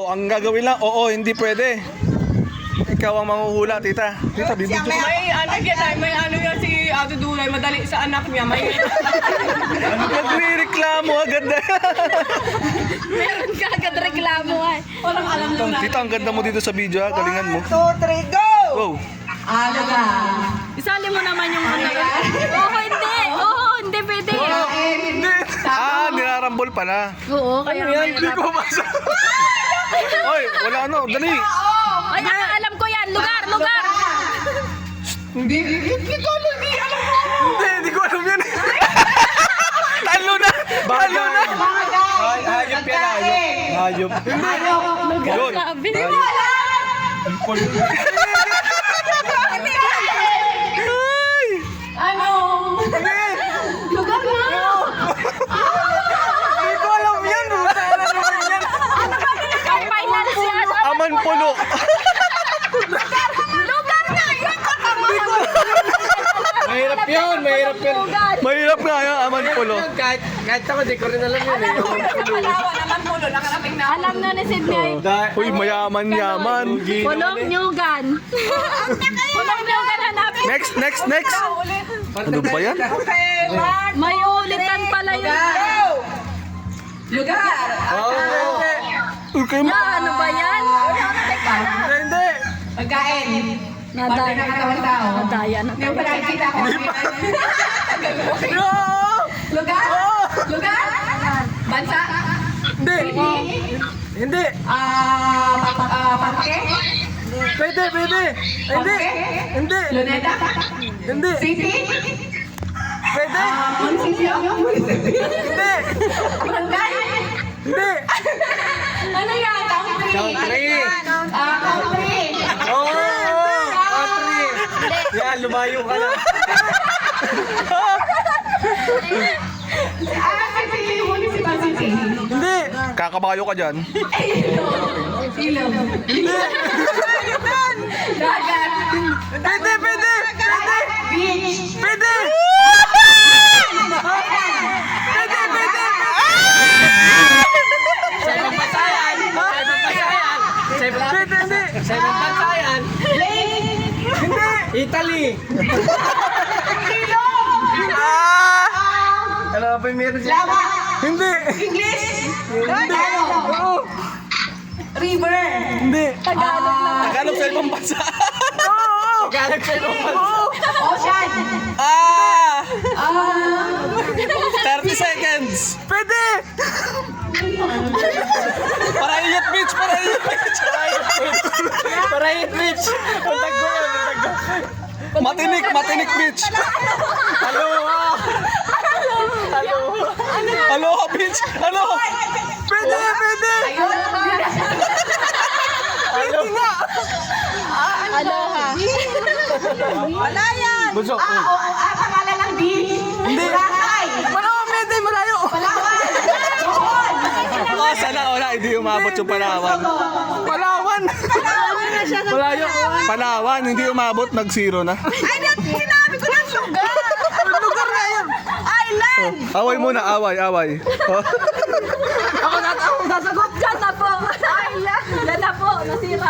ang gagawin lang, oo, hindi pwede. Ikaw ang manghuhula, tita. Tita, bibidyo ka. May anak yan ay, may ano yan si Ate Dulay, madali sa anak niya. May Nagre-reklamo agad na. Meron ka agad reklamo ay. walang alam na. Tita, ang ganda mo dito sa video, ha? Galingan mo. 2, 3, go! Go! Ano ka? Isali mo naman yung anak. Oo, hindi. Oo, hindi pwede. Hindi. Ah, nilarambol pala. Oo, kaya Yan, hindi ko masa. Oy, wala ano, dali. Ay, alam ko yan. Lugar. Hindi, hindi ko alam yan. Talo na. Hayop yan, hayop. Hindi. Yun. Sabi. Ay! Ano? Lugar na. Hindi ko alam yan. Wala naman yan. Final si ano. Aman pulo. Lugar na. Yung Mahirap yun. Mahirap nga yan, aman pulo. Kahit ako, di ko rin alam yun. Palawan naman po doon, nakarating na. Alam na ni Sydney. Uy, mayaman. Pulong Nyugan. Pulong Nyugan hanapin. Next. Ano ba yan? May ulitan pala yun. Lugar. Uy, kayo mo. Ano ba yan? Hindi. Pagkain. Nadaya. Order ng katawang tao. Nadaya na Hindi mo pa nakikita ko. No! Lugar? Lugar? Bansa? Hindi. Hindi. Parke? Pwede. Hindi. Hindi. Luneta? Hindi. City? Pwede. Munisipyo? Hindi. Barangay? Hindi. Ano yan? Country? Country. Country? Oo! Country! Yan, lumayo ka na. City. Municipal city. Hindi. Kakabayo ka dyan. Ilog. Hindi. Dagat. Pwede. Beach. Pwede. Sa ibang bansa yan. Sa ibang bansa yan. Lake. Italy. Ano ba yung meron siya? Lava. Hindi. English. Hindi. Oo. River. Hindi. Tagalog na. Tagalog sa ibang bansa. Oo. Tagalog sa ibang bansa. Ocean. 30 seconds. Pwede. Parayot beach. Parayot beach. Untag ko yan. Matinik beach. Aloha beach. Pwede. Aloha. Wala yan. Bunso. Pangalan ng beach. Hindi. Boracay. Malayo. Palawan. Doon. Oh, sana wala. Hindi umabot yung Palawan. Palawan. Hindi umabot. Nag-zero na. Ay, sinabi ko ng lugar. Lugar na yan. Island. Away muna. Away. Oh. Ako sasagot. Diyan na po. Ay, yan na po. Nasira.